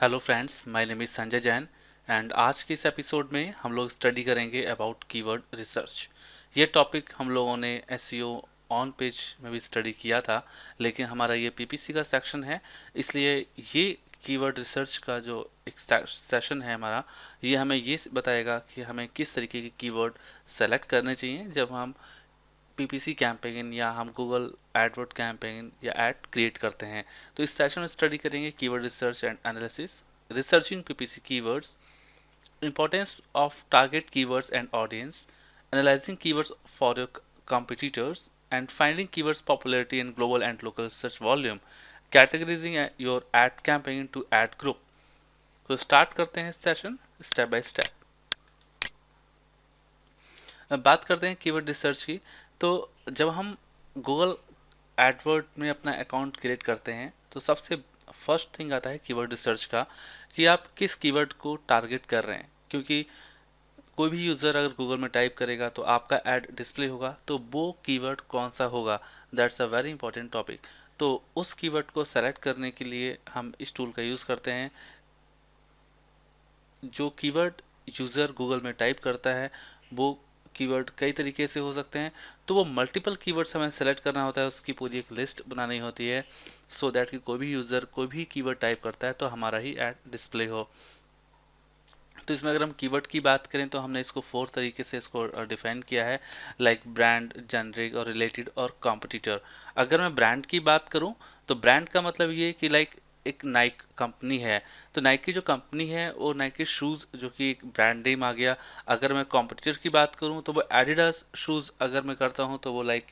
Hello friends, my name is Sanjay Jain and आज के इस एपिसोड में हम लोग स्टडी करेंगे अबाउट कीवर्ड रिसर्च। ये टॉपिक हम लोगों ने एसईओ ऑन पेज में भी स्टडी किया था, लेकिन हमारा ये पीपीसी का सेक्शन है, इसलिए ये कीवर्ड रिसर्च का जो एक सेशन है हमारा, ये हमें ये बताएगा कि हमें किस तरीके के कीवर्ड सेलेक्ट करने चाहिए जब हम पीपीसी कैंपेन या हम गूगल एडवर्ड कैंपेन या एड क्रिएट करते हैं। तो इस सेशन में स्टडी करेंगे keyword research and analysis, researching PPC keywords, importance of target keywords and audience, analyzing keywords for your competitors, and finding keywords popularity in global and local search volume, categorizing your ad campaign into ad group। तो start करते हैं session step by step. अब बात करते हैं keyword research की। तो जब हम गूगल एडवर्ड में अपना अकाउंट क्रिएट करते हैं तो सबसे फर्स्ट थिंग आता है कीवर्ड रिसर्च का, कि आप किस कीवर्ड को टारगेट कर रहे हैं। क्योंकि कोई भी यूज़र अगर गूगल में टाइप करेगा तो आपका ऐड डिस्प्ले होगा, तो वो कीवर्ड कौन सा होगा, that's a very important topic. तो उस कीवर्ड को सेलेक्ट करने के लिए हम इस टूल का यूज़ करते हैं। जो कीवर्ड यूज़र गूगल में टाइप करता है वो कीवर्ड कई तरीके से हो सकते हैं, तो वो मल्टीपल कीवर्ड्स हमें सेलेक्ट करना होता है, उसकी पूरी एक लिस्ट बनानी होती है, सो दैट कि कोई भी यूज़र कोई भी कीवर्ड टाइप करता है तो हमारा ही ऐड डिस्प्ले हो। तो इसमें अगर हम कीवर्ड की बात करें तो हमने इसको 4 तरीके से इसको डिफाइन किया है, लाइक ब्रांड, जेनरिक और रिलेटेड और कॉम्पिटिटर। अगर मैं ब्रांड की बात करूं तो ब्रांड का मतलब ये कि लाइक एक नाइक कंपनी है, तो नाइक की जो कंपनी है वो नाइकी शूज़ जो कि एक ब्रांड नेम आ गया। अगर मैं कॉम्पिटिटर की बात करूं तो वो एडिडास शूज़ अगर मैं करता हूं तो वो लाइक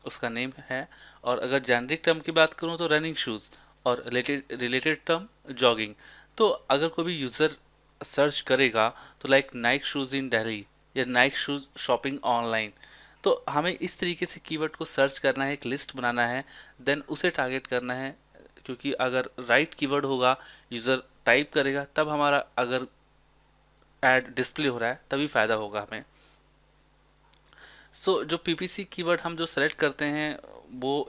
उसका नेम है। और अगर जेनरिक टर्म की बात करूं तो रनिंग शूज़, और रिलेटेड रिलेटेड टर्म जॉगिंग। तो अगर कोई भी यूज़र सर्च करेगा तो लाइक नाइक शूज़ इन दिल्ली या नाइक शूज़ शॉपिंग ऑनलाइन, तो हमें इस तरीके से कीवर्ड को सर्च करना है, एक लिस्ट बनाना है, देन उसे टारगेट करना है। क्योंकि अगर राइट कीवर्ड होगा, यूज़र टाइप करेगा, तब हमारा अगर ऐड डिस्प्ले हो रहा है तभी फ़ायदा होगा हमें। जो पीपीसी कीवर्ड हम जो सेलेक्ट करते हैं वो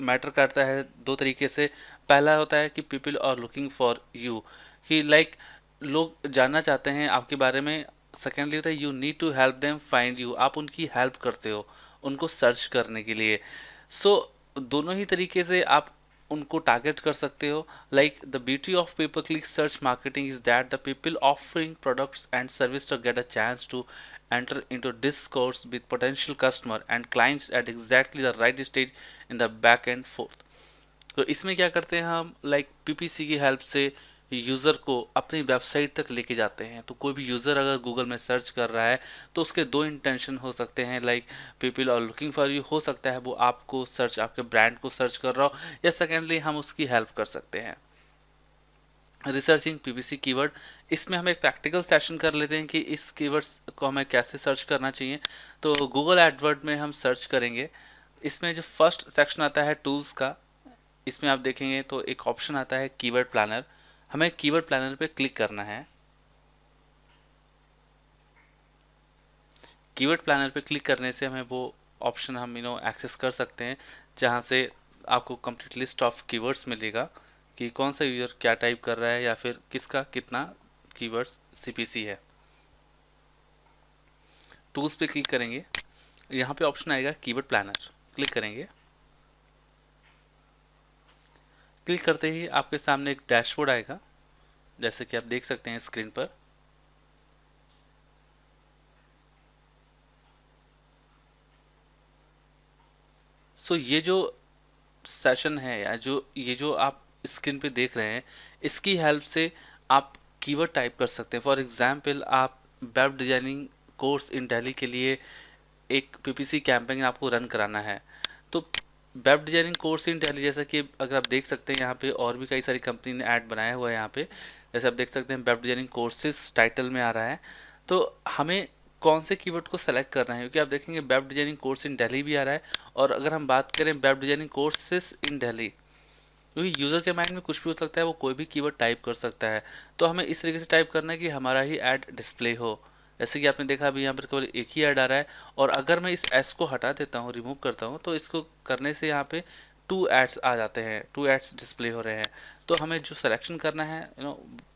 मैटर करता है दो तरीके से। पहला होता है कि people are looking for you, कि लाइक लोग जानना चाहते हैं आपके बारे में। सेकेंडली होता है you need to help them find you, आप उनकी हेल्प करते हो उनको सर्च करने के लिए। सो दोनों ही तरीके से आप उनको टारगेट कर सकते हो। Like the beauty of pay per click search marketing is that the people offering products and service to get a chance to enter into discourse with potential customer and clients at exactly the right stage in the back and forth। तो इसमें क्या करते हैं हम, like PPC की help से user को अपनी वेबसाइट तक लेके जाते हैं। तो कोई भी यूज़र अगर गूगल में सर्च कर रहा है तो उसके दो इंटेंशन हो सकते हैं, like people are looking for you, हो सकता है वो आपको सर्च, आपके ब्रांड को सर्च कर रहा हो, या सेकेंडली हम उसकी हेल्प कर सकते हैं। रिसर्चिंग पीपीसी कीवर्ड, इसमें हम एक प्रैक्टिकल सेशन कर लेते हैं कि इस कीवर्ड्स को हमें कैसे सर्च करना चाहिए। तो गूगल एडवर्ड में हम सर्च करेंगे। इसमें जो फर्स्ट सेक्शन आता है टूल्स का, इसमें आप देखेंगे तो एक ऑप्शन आता है कीवर्ड प्लानर। हमें कीवर्ड प्लानर पे क्लिक करना है। कीवर्ड प्लानर पे क्लिक करने से हमें वो ऑप्शन हम एक्सेस कर सकते हैं, जहाँ से आपको कंप्लीट लिस्ट ऑफ कीवर्ड्स मिलेगा कि कौन सा यूज़र क्या टाइप कर रहा है या फिर किसका कितना कीवर्ड्स सीपीसी है। टूल्स पे क्लिक करेंगे, यहाँ पे ऑप्शन आएगा कीवर्ड प्लानर, क्लिक करेंगे। क्लिक करते ही आपके सामने एक डैशबोर्ड आएगा, जैसे कि आप देख सकते हैं स्क्रीन पर। ये जो सेशन है या ये जो आप स्क्रीन पे देख रहे हैं, इसकी हेल्प से आप कीवर्ड टाइप कर सकते हैं। फॉर एग्जांपल, आप web designing course in Delhi के लिए एक पीपीसी कैंपेन आपको रन कराना है। तो web designing course in Delhi, जैसा कि अगर आप देख सकते हैं यहाँ पे और भी कई सारी कंपनी ने ऐड बनाया हुआ है यहाँ पे, जैसे आप देख सकते हैं वेब डिजाइनिंग कोर्सेज टाइटल में आ रहा है। तो हमें कौन से कीवर्ड को सेलेक्ट करना है, क्योंकि आप देखेंगे web designing course in Delhi भी आ रहा है। और अगर हम बात करें web designing courses in Delhi, क्योंकि यूज़र के माइंड में कुछ भी हो सकता है, वो कोई भी कीवर्ड टाइप कर सकता है। तो हमें इस तरीके से टाइप करना है कि हमारा ही ऐड डिस्प्ले हो। जैसे कि आपने देखा अभी यहाँ पर केवल एक ही ऐड आ रहा है, और अगर मैं इस एस को हटा देता हूँ, रिमूव करता हूँ, तो इसको करने से यहाँ पे टू एड्स आ जाते हैं, टू एड्स डिस्प्ले हो रहे हैं। तो हमें जो सिलेक्शन करना है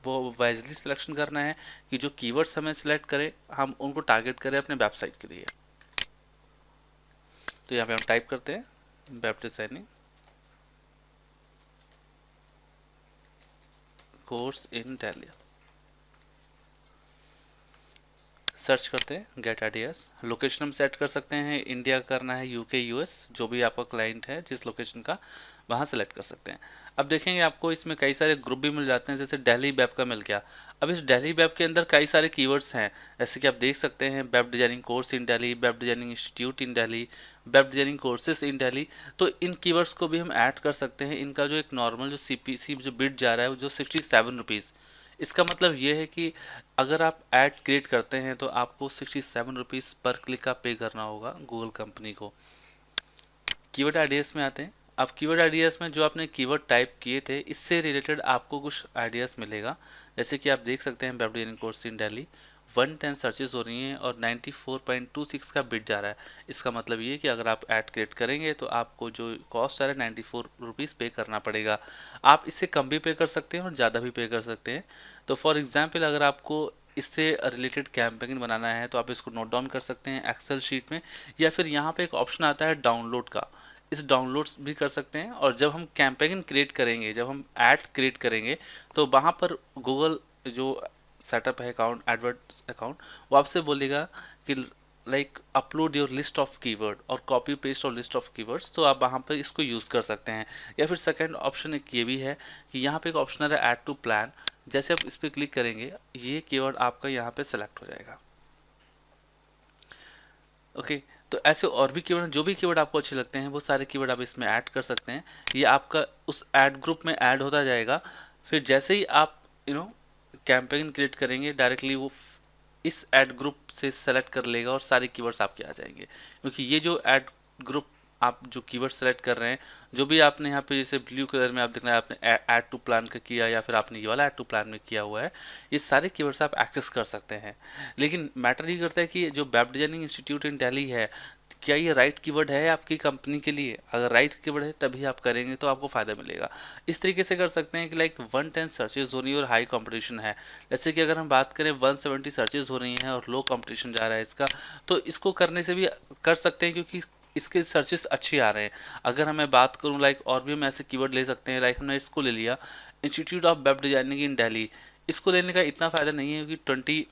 वो वाइजली सिलेक्शन करना है कि जो कीवर्ड्स हमें सिलेक्ट करें हम उनको टारगेट करें अपने वेबसाइट के लिए। तो यहाँ पे हम टाइप करते हैं web designing course in Delhi, search करते हैं गेट आइडियाज। लोकेशन हम सेट कर सकते हैं, इंडिया करना है, यूके, यूएस, जो भी आपका क्लाइंट है जिस लोकेशन का, वहाँ सेलेक्ट कर सकते हैं। अब देखेंगे आपको इसमें कई सारे ग्रुप भी मिल जाते हैं, जैसे दिल्ली वेब का मिल गया। अब इस दिल्ली वेब के अंदर कई सारे कीवर्ड्स हैं, जैसे कि आप देख सकते हैं web designing course in Delhi, web designing institute in Delhi, web designing courses in Delhi. तो इन कीवर्ड्स को भी हम ऐड कर सकते हैं। इनका जो एक नॉर्मल जो सीपीसी जो बिड जा रहा है वो जो 67 रुपीज़, इसका मतलब ये है कि अगर आप ऐड क्रिएट करते हैं तो आपको 67 रुपीज़ पर क्लिक का पे करना होगा गूगल कंपनी को। कीवर्ड आइडियाज़ में आते हैं। अब कीवर्ड आइडियाज़ में जो आपने कीवर्ड टाइप किए थे इससे रिलेटेड आपको कुछ आइडियाज़ मिलेगा। जैसे कि आप देख सकते हैं web designing course in Delhi 110 searches हो रही हैं और 94.26 का बिड जा रहा है। इसका मतलब ये कि अगर आप ऐड क्रिएट करेंगे तो आपको जो कॉस्ट आ रहा है 94 रुपीज़ पे करना पड़ेगा। आप इससे कम भी पे कर सकते हैं और ज़्यादा भी पे कर सकते हैं। तो फॉर एग्जाम्पल अगर आपको इससे रिलेटेड कैंपेन बनाना है तो आप इसको नोट डाउन कर सकते हैं एक्सेल शीट में, या फिर यहाँ पे एक ऑप्शन आता है डाउनलोड का, इस डाउनलोड्स भी कर सकते हैं। और जब हम कैंपेन क्रिएट करेंगे, जब हम ऐड क्रिएट करेंगे तो वहाँ पर गूगल जो सेटअप है अकाउंट, एडवर्ड्स अकाउंट, वो आपसे बोलेगा कि like upload your list of keyword और कॉपी पेस्ट और लिस्ट ऑफ कीवर्ड्स, तो आप वहाँ पर इसको यूज़ कर सकते हैं। या फिर सेकंड ऑप्शन एक ये भी है कि यहाँ पे एक ऑप्शन है ऐड टू प्लान, जैसे आप इस पर क्लिक करेंगे ये कीवर्ड आपका यहाँ पे सेलेक्ट हो जाएगा। ओके, तो ऐसे और भी कीवर्ड, जो भी कीवर्ड आपको अच्छे लगते हैं वो सारे कीवर्ड आप इसमें ऐड कर सकते हैं। ये आपका उस ऐड ग्रुप में ऐड होता जाएगा। फिर जैसे ही आप कैंपेन क्रिएट करेंगे डायरेक्टली वो इस ऐड ग्रुप से सेलेक्ट कर लेगा और सारे कीवर्ड्स आपके आ जाएंगे। क्योंकि ये जो ऐड ग्रुप आप जो कीवर्ड सेलेक्ट कर रहे हैं, जो भी आपने यहाँ पे जैसे ब्लू कलर में आप देख रहे हैं आपने ऐड टू प्लान का किया या फिर आपने ये वाला ऐड टू प्लान में किया हुआ है, ये सारे कीवर्ड्स आप एक्सेस कर सकते हैं। लेकिन मैटर ये करता है कि जो वेब डिजाइनिंग इंस्टीट्यूट इन दिल्ली है, क्या ये राइट कीवर्ड है आपकी कंपनी के लिए? अगर राइट कीवर्ड है तभी आप करेंगे तो आपको फ़ायदा मिलेगा। इस तरीके से कर सकते हैं कि लाइक 110 सर्चेज हो रही है और हाई कंपटीशन है। जैसे कि अगर हम बात करें 170 सर्चेज हो रही हैं और लो कंपटीशन जा रहा है इसका, तो इसको करने से भी कर सकते हैं क्योंकि इसके सर्चेस अच्छे आ रहे हैं। अगर मैं बात करूं लाइक और भी हम ऐसे कीवर्ड ले सकते हैं, लाइक हमने इसको ले लिया इंस्टीट्यूट ऑफ वेब डिजाइनिंग इन दिल्ली। इसको लेने का इतना फ़ायदा नहीं है क्योंकि 20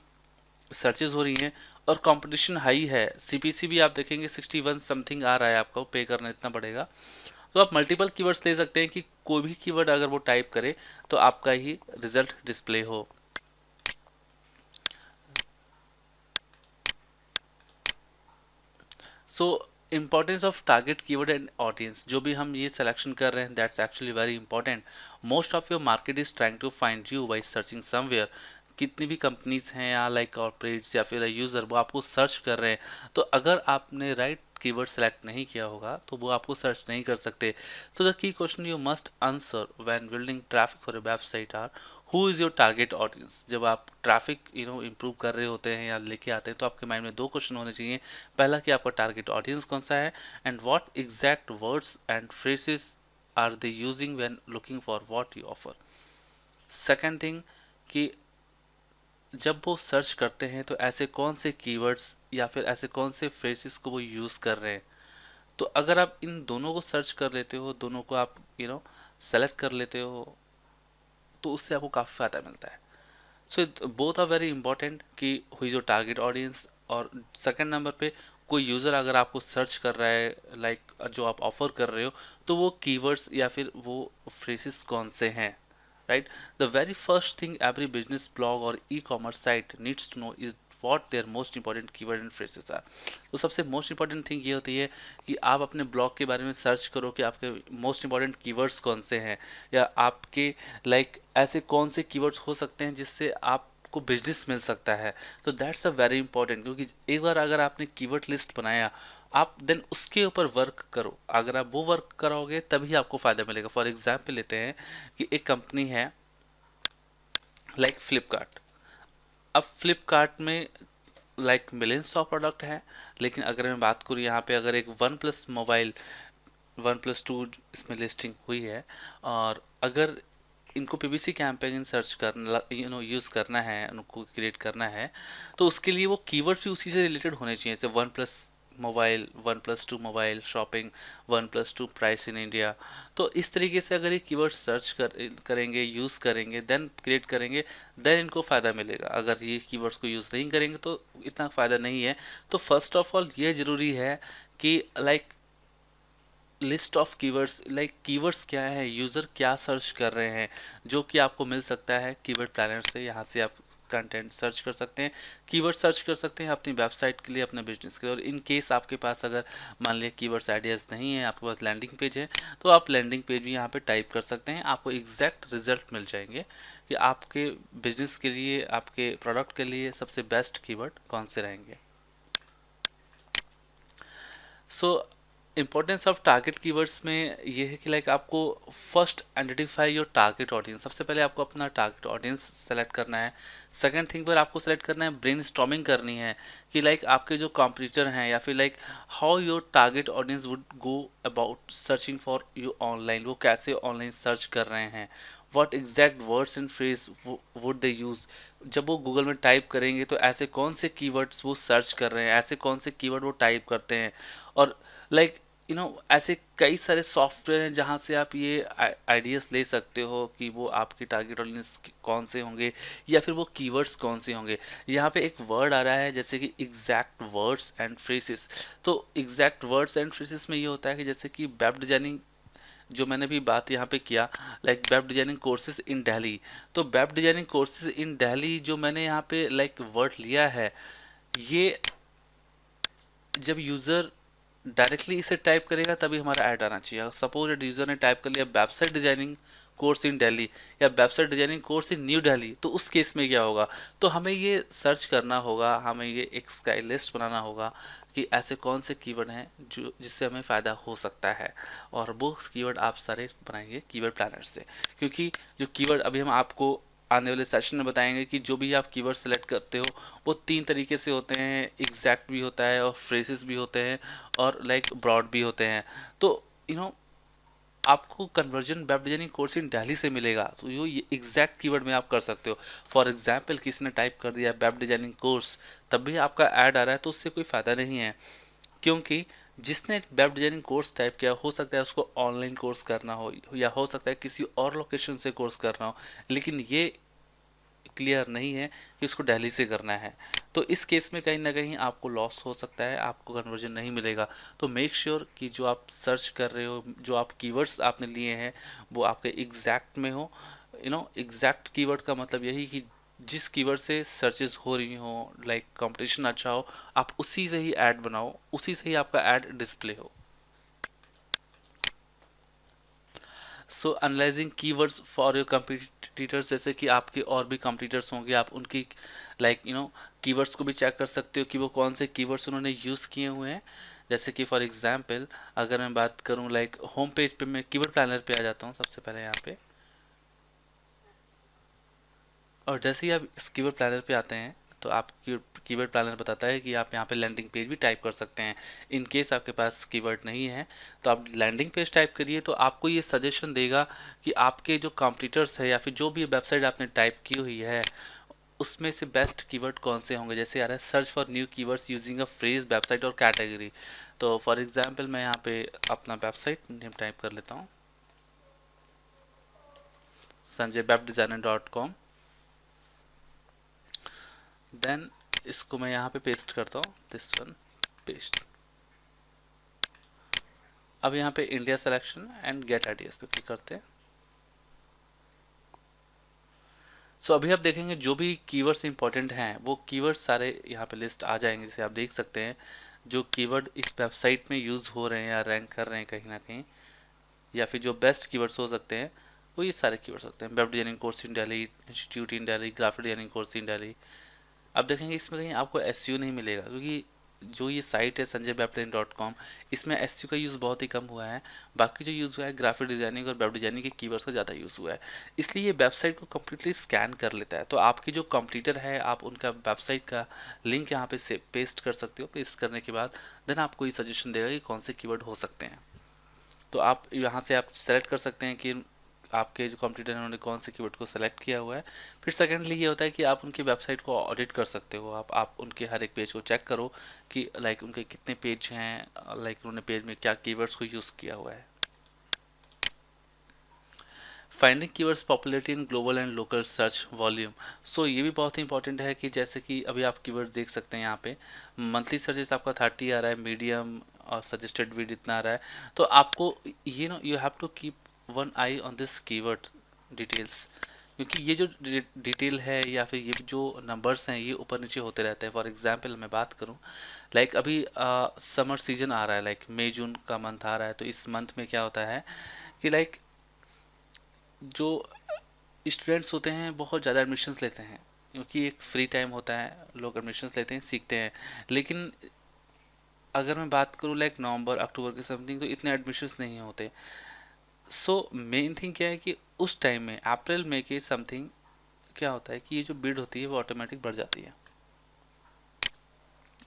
सर्चेज हो रही हैं और कंपटीशन हाई है। सीपीसी भी आप देखेंगे 61 समथिंग आ रहा है, आपको पे करना इतना पड़ेगा। तो आप मल्टीपल कीवर्ड्स ले सकते हैं कि कोई भी कीवर्ड अगर वो टाइप करे तो आपका ही रिजल्ट डिस्प्ले हो। So importance of target keyword and audience, जो भी हम ये सिलेक्शन कर रहे हैं that's actually very important. Most of your market is trying to find you by searching somewhere. कितनी भी कंपनीज हैं या लाइक कॉर्पोरेट्स या फिर यूज़र वो आपको सर्च कर रहे हैं, तो अगर आपने राइट कीवर्ड सेलेक्ट नहीं किया होगा तो वो आपको सर्च नहीं कर सकते। तो the key question you must answer when building traffic for a website R who is your target audience. जब आप ट्रैफिक इम्प्रूव कर रहे होते हैं या लेके आते हैं तो आपके माइंड में दो क्वेश्चन होने चाहिए। पहला कि आपका टारगेट ऑडियंस कौन सा है, and what exact words and phrases are they using when looking for what you offer. Second thing कि जब वो सर्च करते हैं तो ऐसे कौन से कीवर्ड्स या फिर ऐसे कौन से फ्रेजेस को वो यूज़ कर रहे हैं। तो अगर आप इन दोनों को सर्च कर लेते हो, दोनों को आप सेलेक्ट कर लेते हो, तो उससे आपको काफ़ी फ़ायदा मिलता है। So both are very important कि हुई जो टारगेट ऑडियंस, और सेकंड नंबर पे कोई यूज़र अगर आपको सर्च कर रहा है लाइक जो आप ऑफर कर रहे हो, तो वो कीवर्ड्स या फिर वो फ्रेजेस कौन से हैं, right. The very first thing every business blog और E commerce site needs to know is what their most important keyword and phrases are. तो सबसे मोस्ट इंपॉर्टेंट थिंग ये होती है कि आप अपने ब्लॉग के बारे में सर्च करो कि आपके मोस्ट इंपॉर्टेंट कीवर्ड्स कौन से हैं, या आपके लाइक ऐसे कौन से कीवर्ड्स हो सकते हैं जिससे आपको बिजनेस मिल सकता है। तो दैट्स अ वेरी इंपॉर्टेंट, क्योंकि एक बार अगर आपने कीवर्ड लिस्ट बनाया, आप देन उसके ऊपर वर्क करो। अगर आप वो वर्क करोगे तभी आपको फ़ायदा मिलेगा। फॉर एग्जाम्पल लेते हैं कि एक कंपनी है लाइक फ्लिपकार्ट। अब फ्लिपकार्ट में लाइक मिलियंस ऑफ प्रोडक्ट है, लेकिन अगर मैं बात करूँ यहाँ पे अगर एक वन प्लस मोबाइल OnePlus 2 इसमें लिस्टिंग हुई है। और अगर इनको पीपीसी कैंपेन सर्च करना यूज़ करना है, उनको क्रिएट करना है, तो उसके लिए वो कीवर्ड्स भी उसी से रिलेटेड होने चाहिए, जैसे one plus mobile, OnePlus 2 mobile shopping, OnePlus 2 price in India. तो इस तरीके से अगर ये कीवर्ड सर्च करेंगे, यूज़ करेंगे, देन क्रिएट करेंगे, देन इनको फ़ायदा मिलेगा। अगर ये कीवर्ड्स को यूज़ नहीं करेंगे तो इतना फ़ायदा नहीं है। तो फर्स्ट ऑफ ऑल ये ज़रूरी है कि like list of keywords, like keywords क्या है, यूज़र क्या सर्च कर रहे हैं, जो कि आपको मिल सकता है कीवर्ड प्लानर से। यहाँ से आप कंटेंट सर्च कर सकते हैं, कीवर्ड सर्च कर सकते हैं अपनी वेबसाइट के लिए, अपने बिजनेस के लिए। और इन केस आपके पास अगर मान लिया कीवर्ड्स आइडियाज़ नहीं है, आपके पास लैंडिंग पेज है, तो आप लैंडिंग पेज भी यहाँ पे टाइप कर सकते हैं, आपको एग्जैक्ट रिजल्ट मिल जाएंगे कि आपके बिजनेस के लिए, आपके प्रोडक्ट के लिए सबसे बेस्ट कीवर्ड कौन से रहेंगे। सो इम्पोर्टेंस ऑफ टारगेट कीवर्ड्स में ये है कि लाइक आपको first identify your target audience. सबसे पहले आपको अपना टारगेट ऑडियंस सेलेक्ट करना है। सेकंड थिंग पर आपको सेलेक्ट करना है, ब्रेनस्टॉर्मिंग करनी है कि लाइक आपके जो कॉम्पिटिटर हैं, या फिर like how your target audience would go about searching for you online, वो कैसे ऑनलाइन सर्च कर रहे हैं, what exact words and phrase would they use. जब वो गूगल में टाइप करेंगे तो ऐसे कौन से कीवर्ड्स वो सर्च कर रहे हैं, ऐसे कौन से कीवर्ड वो टाइप करते हैं। और लाइक ऐसे कई सारे सॉफ्टवेयर हैं जहाँ से आप ये आइडियाज़ ले सकते हो कि वो आपके टारगेट ऑडियंस कौन से होंगे, या फिर वो कीवर्ड्स कौन से होंगे। यहाँ पे एक वर्ड आ रहा है जैसे कि एग्जैक्ट वर्ड्स एंड फ्रेजेस। तो एग्जैक्ट वर्ड्स एंड फ्रेजेस में ये होता है कि जैसे कि वेब डिजाइनिंग, जो मैंने भी बात यहाँ पे किया, like web designing courses in Delhi. तो web designing courses in Delhi जो मैंने यहाँ पे लाइक वर्ड लिया है, ये जब यूज़र डायरेक्टली इसे टाइप करेगा तभी हमारा ऐड आना चाहिए। सपोज यूज़र ने टाइप कर लिया website designing course in Delhi, या website designing course in New Delhi, तो उस केस में क्या होगा, तो हमें ये सर्च करना होगा, हमें ये एक स्काई लिस्ट बनाना होगा कि ऐसे कौन से कीवर्ड हैं जो जिससे हमें फ़ायदा हो सकता है। और वो कीवर्ड आप सारे बनाएंगे कीवर्ड प्लानर से, क्योंकि जो कीवर्ड अभी हम आपको आने वाले सेशन में बताएंगे कि जो भी आप कीवर्ड सेलेक्ट करते हो वो 3 तरीके से होते हैं, एग्जैक्ट भी होता है और फ्रेजेस भी होते हैं और लाइक ब्रॉड भी होते हैं। तो यू नो आपको conversion web designing course in Delhi से मिलेगा, तो ये एग्जैक्ट कीवर्ड में आप कर सकते हो। फॉर एग्जांपल किसी ने टाइप कर दिया वेब डिजाइनिंग कोर्स, तब भी आपका ऐड आ रहा है, तो उससे कोई फ़ायदा नहीं है, क्योंकि जिसने वेब डिजाइनिंग कोर्स टाइप किया हो सकता है उसको ऑनलाइन कोर्स करना हो, या हो सकता है किसी और लोकेशन से कोर्स करना हो, लेकिन ये क्लियर नहीं है कि उसको दिल्ली से करना है। तो इस केस में कहीं ना कहीं आपको लॉस हो सकता है, आपको कन्वर्जन नहीं मिलेगा। तो मेक श्योर कि जो आप सर्च कर रहे हो, जो आप कीवर्ड्स आपने लिए हैं, वो आपके एग्जैक्ट में हो। एग्जैक्ट कीवर्ड का मतलब यही कि जिस कीवर्ड से सर्चेस हो रही हो, लाइक कंपटीशन अच्छा हो, आप उसी से ही ऐड बनाओ, उसी से ही आपका ऐड डिस्प्ले हो। So analysing keywords for your competitors, जैसे कि आपके और भी कंपटीटर्स होंगे, आप उनकी लाइक कीवर्ड्स को भी चेक कर सकते हो कि वो कौन से कीवर्ड्स उन्होंने यूज़ किए हुए हैं। जैसे कि फॉर एग्जांपल अगर मैं बात करूं, लाइक होम पेज पे मैं कीवर्ड प्लानर पे आ जाता हूं सबसे पहले यहाँ पे। और जैसे ही आप इस कीवर्ड प्लानर पे आते हैं तो आप कीवर्ड प्लानर बताता है कि आप यहाँ पे लैंडिंग पेज भी टाइप कर सकते हैं। इन केस आपके पास कीवर्ड नहीं है तो आप लैंडिंग पेज टाइप करिए, तो आपको ये सजेशन देगा कि आपके जो कॉम्पिटिटर्स है या फिर जो भी वेबसाइट आपने टाइप की हुई है उसमें से बेस्ट कीवर्ड कौन से होंगे। जैसे आ रहा है search for new keywords using a phrase website और कैटेगरी। तो फॉर एग्जाम्पल मैं यहाँ पे अपना वेबसाइट नेम टाइप कर लेता हूँ, sanjaywebdesigner.com। देन इसको मैं यहाँ पे पेस्ट करता हूँ, दिस वन पेस्ट। अब यहाँ पे India selection and gate ideas पे क्लिक करते हैं। सो अभी आप देखेंगे जो भी कीवर्ड्स इंपॉर्टेंट हैं वो कीवर्ड्स सारे यहाँ पे लिस्ट आ जाएंगे। जैसे आप देख सकते हैं जो कीवर्ड इस वेबसाइट में यूज़ हो रहे हैं या रैंक कर रहे हैं कहीं ना कहीं, या फिर जो बेस्ट कीवर्ड्स हो सकते हैं, वो ये सारे कीवर्ड्स होते हैं। Web designing course in Delhi, institute in Delhi, graphic designing course in Delhi. अब देखेंगे इसमें कहीं आपको एसईओ नहीं मिलेगा, क्योंकि जो ये साइट है sanjaywebdesign.com, इसमें एसईओ का यूज़ बहुत ही कम हुआ है। बाकी जो यूज़ हुआ है ग्राफिक डिजाइनिंग और वेब डिजाइनिंग के कीवर्ड्स का ज़्यादा यूज़ हुआ है, इसलिए ये वेबसाइट को कम्प्लीटली स्कैन कर लेता है। तो आपकी जो कंप्यूटर है आप उनका वेबसाइट का लिंक यहाँ पे से पेस्ट कर सकते हो। पेस्ट करने के बाद देन आपको ये सजेशन देगा कि कौन से कीवर्ड हो सकते हैं। So analysing keywords for your competitors, जैसे कि आपके और भी कंपटीटर्स होंगे, आप उनकी लाइक कीवर्ड सर्च कर सकते हो कि वो कौन से कीवर्ड यूज़ कर रहे हैं, ऐसे कौन से कीवर्ड हो सकते हैं जो कि आपको मिल सकते हैं। तो आप यहाँ से आप सेलेक्ट कर सकते हैं कि आपके जो कॉम्पिटिटर हैं उन्होंने कौन से कीवर्ड को सेलेक्ट किया हुआ है। फिर सेकेंडली ये होता है कि आप उनकी वेबसाइट को ऑडिट कर सकते हो, आप उनके हर एक पेज को चेक करो कि लाइक उनके कितने पेज हैं, लाइक उन्होंने पेज में क्या कीवर्ड्स को यूज़ किया हुआ है। Finding keywords popularity in global and local search volume. So ये भी बहुत ही इंपॉर्टेंट है कि जैसे कि अभी आप कीवर्ड देख सकते हैं यहाँ पे मंथली सर्चेस आपका 30 आ रहा है, मीडियम और सजेस्टेड वीड इतना आ रहा है। तो आपको ये no you have to keep one eye on this keyword details, क्योंकि ये जो डिटेल है या फिर ये जो नंबर्स हैं ये ऊपर नीचे होते रहते हैं। फॉर एग्जांपल मैं बात करूं, लाइक अभी समर सीजन आ रहा है, लाइक मई जून का मंथ आ रहा है, तो इस मंथ में क्या होता है कि लाइक जो स्टूडेंट्स होते हैं बहुत ज़्यादा एडमिशन्स लेते हैं, क्योंकि एक फ्री टाइम होता है, लोग एडमिशन्स लेते हैं, सीखते हैं। लेकिन अगर मैं बात करूँ लाइक नवंबर अक्टूबर के समथिंग, तो इतने एडमिशन्स नहीं होते। सो मेन थिंग क्या है कि उस टाइम में अप्रैल मई के समथिंग क्या होता है कि ये जो बिड होती है वो ऑटोमेटिक बढ़ जाती है।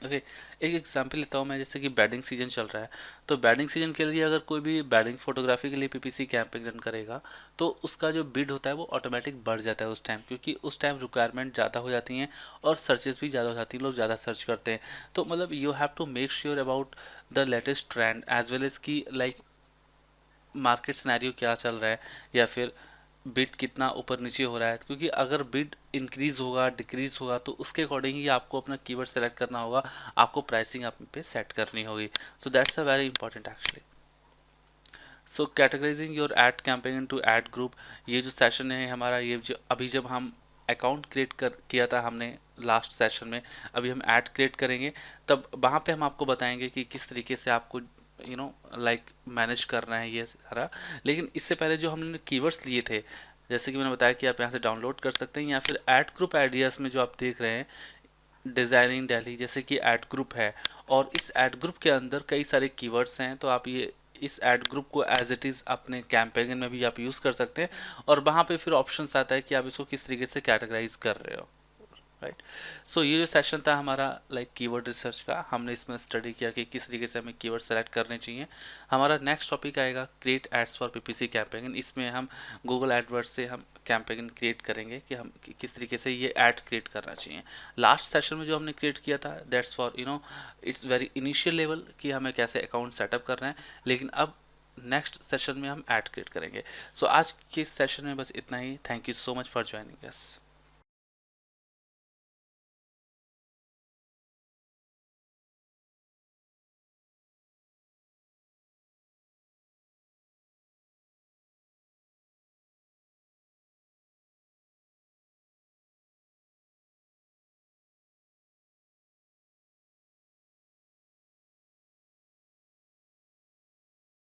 ओके, एक एग्जांपल लेता हूँ मैं, जैसे कि बैडिंग सीजन चल रहा है, तो बैडिंग सीजन के लिए अगर कोई भी बैडिंग फोटोग्राफी के लिए पीपीसी कैंपेन रन करेगा तो उसका जो बिड होता है वो ऑटोमेटिक बढ़ जाता है उस टाइम, क्योंकि उस टाइम रिक्वायरमेंट ज़्यादा हो जाती हैं और सर्चेस भी ज़्यादा हो जाती हैं, लोग ज़्यादा सर्च करते हैं। तो मतलब you have to make sure about the latest trend as well as की लाइक मार्केट सिनेरियो क्या चल रहा है, या फिर बिड कितना ऊपर नीचे हो रहा है, क्योंकि अगर बिड इंक्रीज होगा डिक्रीज होगा तो उसके अकॉर्डिंग ही आपको अपना कीवर्ड सेलेक्ट करना होगा, आपको प्राइसिंग आप पे सेट करनी होगी। So that's a very important actually. So categorising your ad campaign into ad group, ये जो सेशन है हमारा, ये जो अभी जब हम अकाउंट क्रिएट कर किया था हमने लास्ट सेशन में, अभी हम ऐड क्रिएट करेंगे, तब वहाँ पे हम आपको बताएंगे कि किस तरीके से आपको लाइक मैनेज करना है ये सारा। लेकिन इससे पहले जो हमने कीवर्ड्स लिए थे, जैसे कि मैंने बताया कि आप यहाँ से डाउनलोड कर सकते हैं, या फिर ऐड ग्रुप आइडियाज़ में जो आप देख रहे हैं डिज़ाइनिंग दिल्ली जैसे कि ऐड ग्रुप है, और इस ऐड ग्रुप के अंदर कई सारे कीवर्ड्स हैं, तो आप ये इस ऐड ग्रुप को एज इट इज़ अपने कैंपेन में भी आप यूज़ कर सकते हैं, और वहाँ पे फिर ऑप्शंस आता है कि आप इसको किस तरीके से कैटेगराइज कर रहे हो, राइट। सो ये जो सेशन था हमारा लाइक कीवर्ड रिसर्च का, हमने इसमें स्टडी किया कि किस तरीके से हमें कीवर्ड सेलेक्ट करने चाहिए। हमारा नेक्स्ट टॉपिक आएगा create ads for PPC campaign, इसमें हम गूगल एडवर्ड्स से हम कैंपेन क्रिएट करेंगे कि हम किस तरीके से ये ऐड क्रिएट करना चाहिए। लास्ट सेशन में जो हमने क्रिएट किया था that's for its very initial level कि हमें कैसे अकाउंट सेटअप करना है, लेकिन अब नेक्स्ट सेशन में हम ऐड क्रिएट करेंगे। सो आज के सेशन में बस इतना ही। Thank you so much for joining us.